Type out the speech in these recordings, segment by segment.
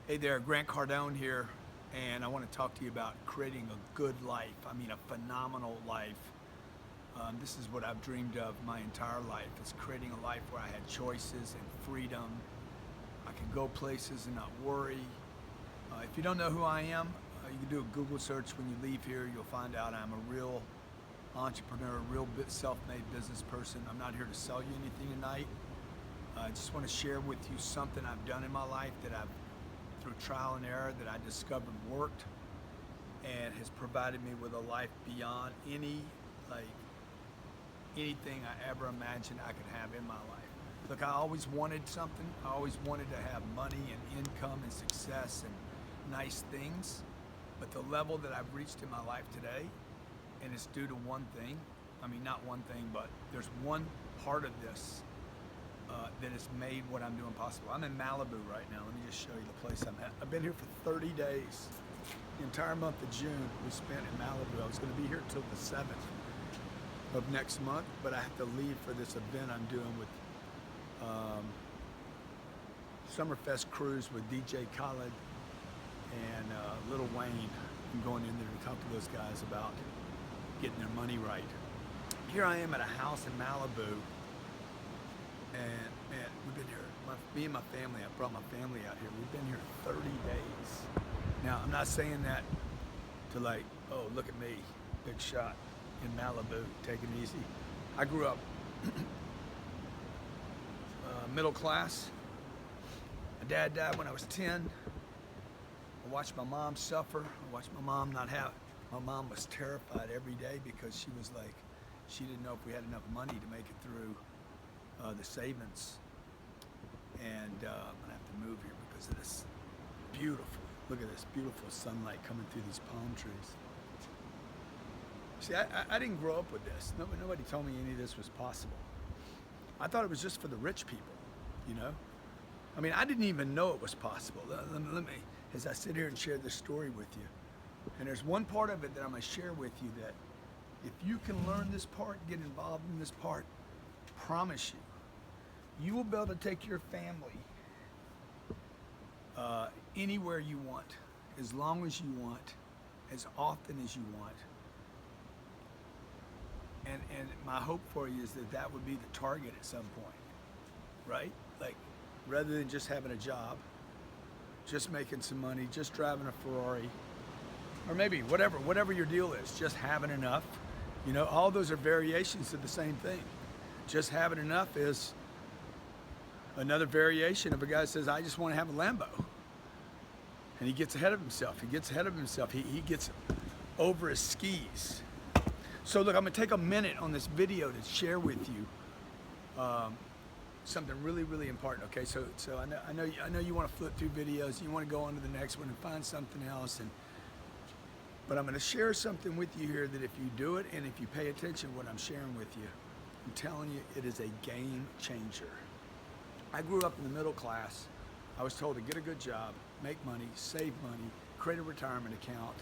Hey there, Grant Cardone here, and I want to talk to you about creating a good life. I mean, a phenomenal life. This is what I've dreamed of my entire life, is creating a life where I had choices and freedom. I can go places and not worry. If you don't know who I am, you can do a Google search when you leave here. You'll find out I'm a real entrepreneur, a real self-made business person. I'm not here to sell you anything tonight. I just want to share with you something I've done in my life that through trial and error, that I discovered worked and has provided me with a life beyond anything I ever imagined I could have in my life. Look, I always wanted something. I always wanted to have money and income and success and nice things. But the level that I've reached in my life today, and it's due to one thing. I mean, not one thing, but there's one part of this that has made what I'm doing possible. I'm in Malibu right now. Let me just show you the place I'm at. I've been here for 30 days. The entire month of June we spent in Malibu. I was going to be here till the 7th of next month, but I have to leave for this event I'm doing with Summerfest Cruise with DJ Khaled and Lil Wayne. I'm going in there to talk to those guys about getting their money right. Here I am at a house in Malibu, and man, we've been here, me and my family, I brought my family out here. We've been here 30 days. Now, I'm not saying that to like, oh, look at me, big shot in Malibu, taking it easy. I grew up middle class. My dad died when I was 10. I watched my mom suffer. I watched my mom not have, my mom was terrified every day because she was like, she didn't know if we had enough money to make it through the savings. And I'm gonna have to move here because of this beautiful, look at this beautiful sunlight coming through these palm trees. See, I didn't grow up with this. Nobody told me any of this was possible. I thought it was just for the rich people, you know? I mean, I didn't even know it was possible. Let me, as I sit here and share this story with you, and there's one part of it that I'm gonna share with you that if you can learn this part, get involved in this part, promise you will be able to take your family anywhere you want, as long as you want, as often as you want. And my hope for you is that that would be the target at some point, right? Like, rather than just having a job, just making some money, just driving a Ferrari, or maybe whatever your deal is, just having enough. You know, all those are variations of the same thing. Just having enough is another variation of a guy who says, I just want to have a Lambo. And he gets ahead of himself. He gets ahead of himself. He gets over his skis. So look, I'm gonna take a minute on this video to share with you something really, really important. Okay, so I know you want to flip through videos. You want to go on to the next one and find something else. But I'm gonna share something with you here that if you do it and if you pay attention to what I'm sharing with you, I'm telling you, it is a game changer. I grew up in the middle class. I was told to get a good job, make money, save money, create a retirement account.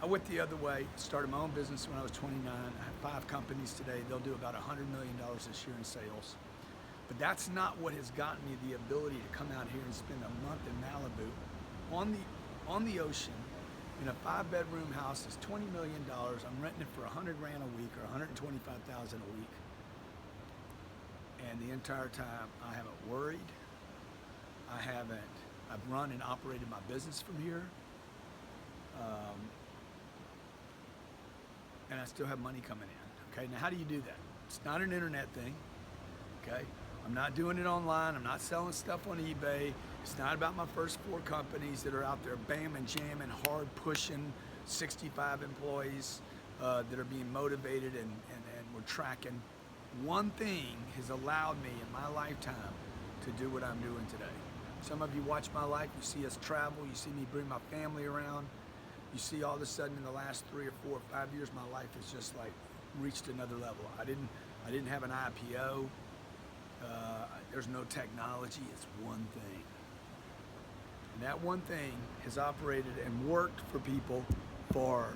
I went the other way, started my own business when I was 29. I have 5 companies today. They'll do about $100 million this year in sales. But that's not what has gotten me the ability to come out here and spend a month in Malibu on the ocean in a 5-bedroom house. It's $20 million. I'm renting it for $100 grand a week or $125,000 a week. And the entire time I haven't worried. I've run and operated my business from here. And I still have money coming in. Okay, now how do you do that? It's not an internet thing. Okay, I'm not doing it online. I'm not selling stuff on eBay. It's not about my first 4 companies that are out there bam and jamming, hard pushing, 65 employees that are being motivated and we're tracking. One thing has allowed me in my lifetime to do what I'm doing today. Some of you watch my life, you see us travel, you see me bring my family around. You see all of a sudden in the last 3 or 4 or 5 years, my life has just like reached another level. I didn't have an IPO. There's no technology, it's one thing. And that one thing has operated and worked for people for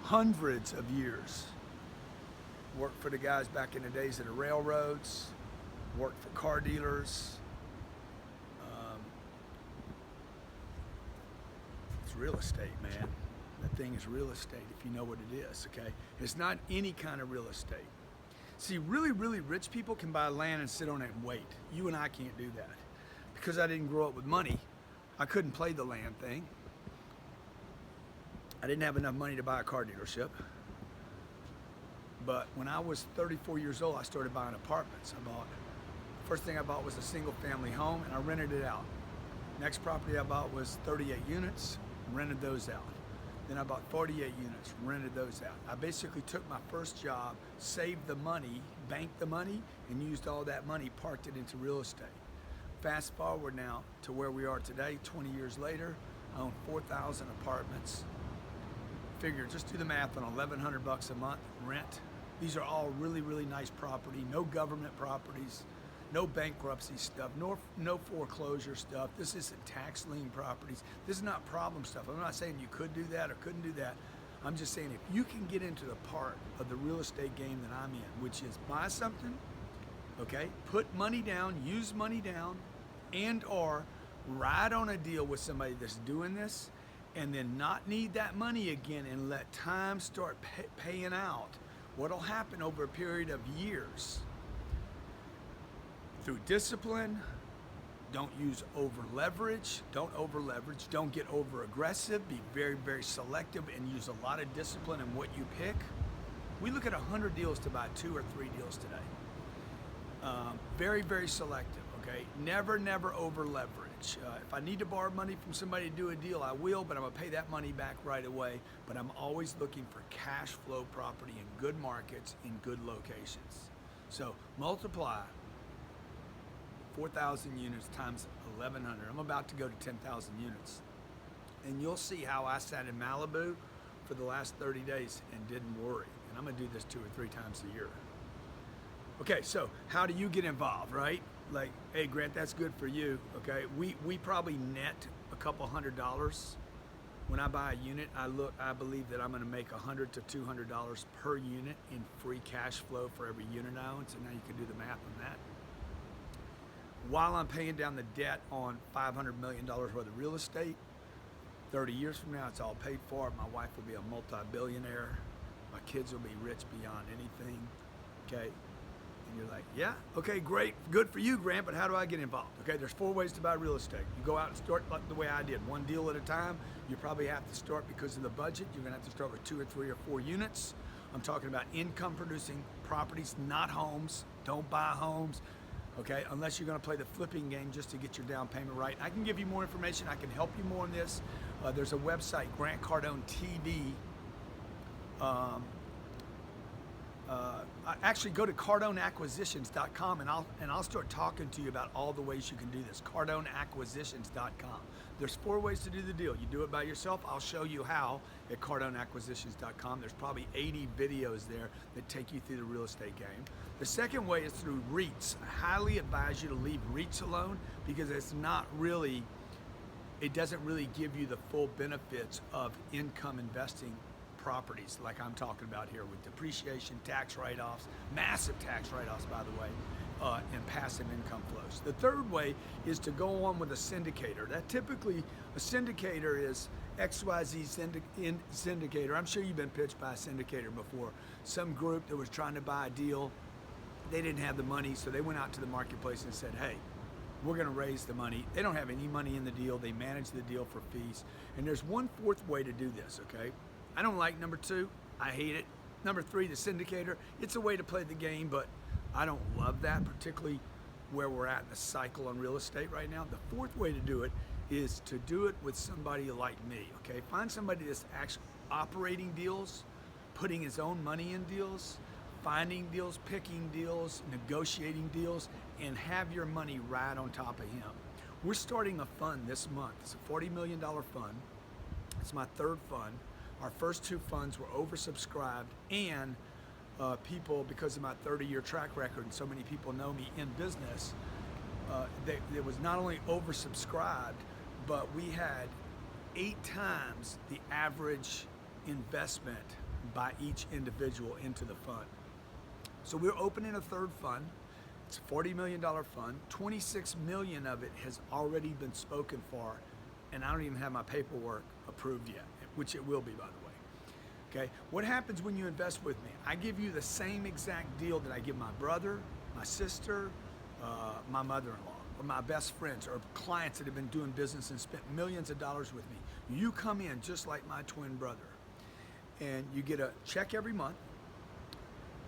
hundreds of years. Worked for the guys back in the days of the railroads, worked for car dealers, real estate, man. That thing is real estate if you know what it is, okay? It's not any kind of real estate. See, really, really rich people can buy land and sit on it and wait. You and I can't do that. Because I didn't grow up with money, I couldn't play the land thing. I didn't have enough money to buy a car dealership. But when I was 34 years old, I started buying apartments. First thing I bought was a single family home, and I rented it out. Next property I bought was 38 units, rented those out. Then I bought 48 units, rented those out. I basically took my first job, saved the money, banked the money, and used all that money, parked it into real estate. Fast forward now to where we are today, 20 years later, I own 4,000 apartments. Figure, just do the math on $1,100 a month rent. These are all really, really nice property, no government properties, no bankruptcy stuff, no foreclosure stuff. This isn't tax lien properties. This is not problem stuff. I'm not saying you could do that or couldn't do that. I'm just saying if you can get into the part of the real estate game that I'm in, which is buy something, okay, put money down, use money down, and or ride on a deal with somebody that's doing this, and then not need that money again and let time start paying out, what'll happen over a period of years through discipline, don't use over leverage, don't get over aggressive, be very, very selective and use a lot of discipline in what you pick. We look at 100 deals to buy 2 or 3 deals today. Very, very selective, okay? Never over leverage. If I need to borrow money from somebody to do a deal, I will, but I'm gonna pay that money back right away. But I'm always looking for cash flow property in good markets, in good locations. So multiply 4,000 units times 1,100. I'm about to go to 10,000 units. And you'll see how I sat in Malibu for the last 30 days and didn't worry. And I'm gonna do this 2 or 3 times a year. Okay, so how do you get involved, right? Like, hey, Grant, that's good for you, okay? We probably net a couple $100. When I buy a unit, I believe that I'm gonna make $100 to $200 per unit in free cash flow for every unit I own, so now you can do the math on that. While I'm paying down the debt on $500 million worth of real estate, 30 years from now, it's all paid for. My wife will be a multi-billionaire. My kids will be rich beyond anything, okay? And you're like, yeah, okay, great, good for you, Grant, but how do I get involved? Okay, there's 4 ways to buy real estate. You go out and start like the way I did, 1 deal at a time. You probably have to start because of the budget. You're gonna have to start with 2 or 3 or 4 units. I'm talking about income producing properties, not homes. Don't buy homes, okay, unless you're gonna play the flipping game just to get your down payment right. I can give you more information. I can help you more on this. There's a website, Cardone TV. Actually go to CardoneAcquisitions.com and I'll start talking to you about all the ways you can do this. CardoneAcquisitions.com. There's 4 ways to do the deal. You do it by yourself. I'll show you how at CardoneAcquisitions.com. There's probably 80 videos there that take you through the real estate game. The second way is through REITs. I highly advise you to leave REITs alone because it doesn't really give you the full benefits of income investing properties like I'm talking about here with depreciation, tax write-offs, massive tax write-offs, by the way, and passive income flows. The third way is to go on with a syndicator. That typically, a syndicator is XYZ syndicator. I'm sure you've been pitched by a syndicator before. Some group that was trying to buy a deal, they didn't have the money, so they went out to the marketplace and said, hey, we're gonna raise the money. They don't have any money in the deal. They manage the deal for fees. And there's 1/4 way to do this, okay? I don't like number 2, I hate it. Number 3, the syndicator, it's a way to play the game, but I don't love that, particularly where we're at in the cycle on real estate right now. The 4th way to do it is to do it with somebody like me, okay? Find somebody that's actually operating deals, putting his own money in deals, finding deals, picking deals, negotiating deals, and have your money right on top of him. We're starting a fund this month. It's a $40 million fund. It's my 3rd fund. Our first 2 funds were oversubscribed, and people, because of my 30-year track record and so many people know me in business, it was not only oversubscribed, but we had 8 times the average investment by each individual into the fund. So we're opening a 3rd fund. It's a $40 million fund. 26 million of it has already been spoken for and I don't even have my paperwork approved yet, which it will be, by the way. Okay, what happens when you invest with me? I give you the same exact deal that I give my brother, my sister, my mother-in-law, or my best friends, or clients that have been doing business and spent millions of dollars with me. You come in just like my twin brother, and you get a check every month.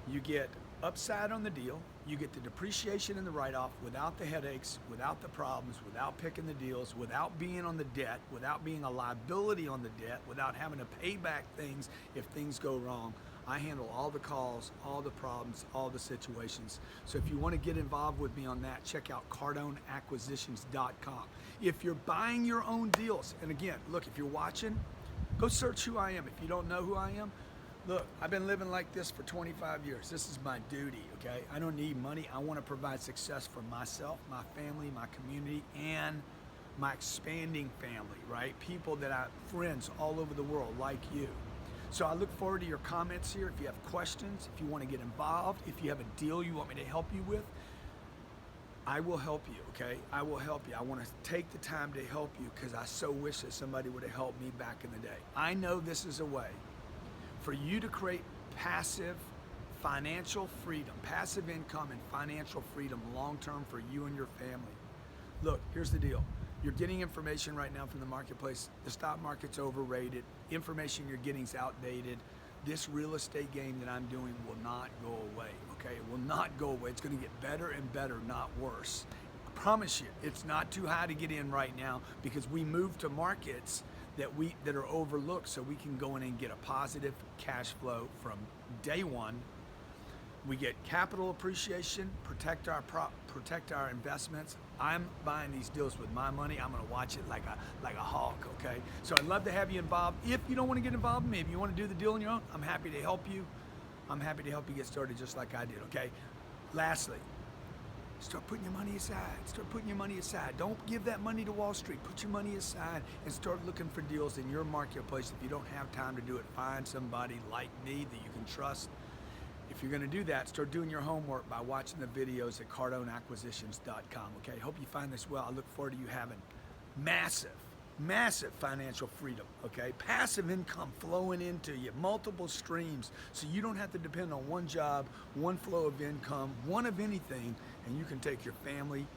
You get upside on the deal. You get the depreciation and the write-off without the headaches, without the problems, without picking the deals, without being on the debt, without being a liability on the debt, without having to pay back things if things go wrong. I handle all the calls, all the problems, all the situations. So if you want to get involved with me on that, check out CardoneAcquisitions.com. If you're buying your own deals, and again, look, if you're watching, go search who I am. If you don't know who I am, look, I've been living like this for 25 years. This is my duty, okay? I don't need money. I want to provide success for myself, my family, my community, and my expanding family, right? People that friends all over the world like you. So I look forward to your comments here. If you have questions, if you want to get involved, if you have a deal you want me to help you with, I will help you, okay? I will help you. I want to take the time to help you because I so wish that somebody would have helped me back in the day. I know this is a way for you to create passive financial freedom, passive income and financial freedom long-term for you and your family. Look, here's the deal. You're getting information right now from the marketplace. The stock market's overrated. Information you're getting is outdated. This real estate game that I'm doing will not go away, okay? It will not go away. It's gonna get better and better, not worse. I promise you, it's not too high to get in right now because we moved to markets that are overlooked, so we can go in and get a positive cash flow from day one. We get capital appreciation, protect our investments. I'm buying these deals with my money. I'm gonna watch it like a hawk, okay? So I'd love to have you involved. If you don't want to get involved with me, if you want to do the deal on your own, I'm happy to help you. I'm happy to help you get started just like I did, okay? Lastly, start putting your money aside. Start putting your money aside. Don't give that money to Wall Street. Put your money aside and start looking for deals in your marketplace. If you don't have time to do it, find somebody like me that you can trust. If you're going to do that, start doing your homework by watching the videos at CardoneAcquisitions.com, okay? Hope you find this well. I look forward to you having massive financial freedom, okay? Passive income flowing into you, multiple streams, so you don't have to depend on one job, one flow of income, one of anything, and you can take your family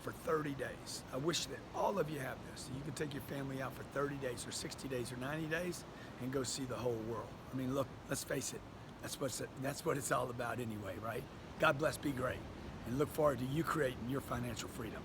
for 30 days. I wish that all of you have this. You can take your family out for 30 days or 60 days or 90 days and go see the whole world. I mean, look, let's face it. That's what it's all about anyway, right? God bless, be great, and look forward to you creating your financial freedom.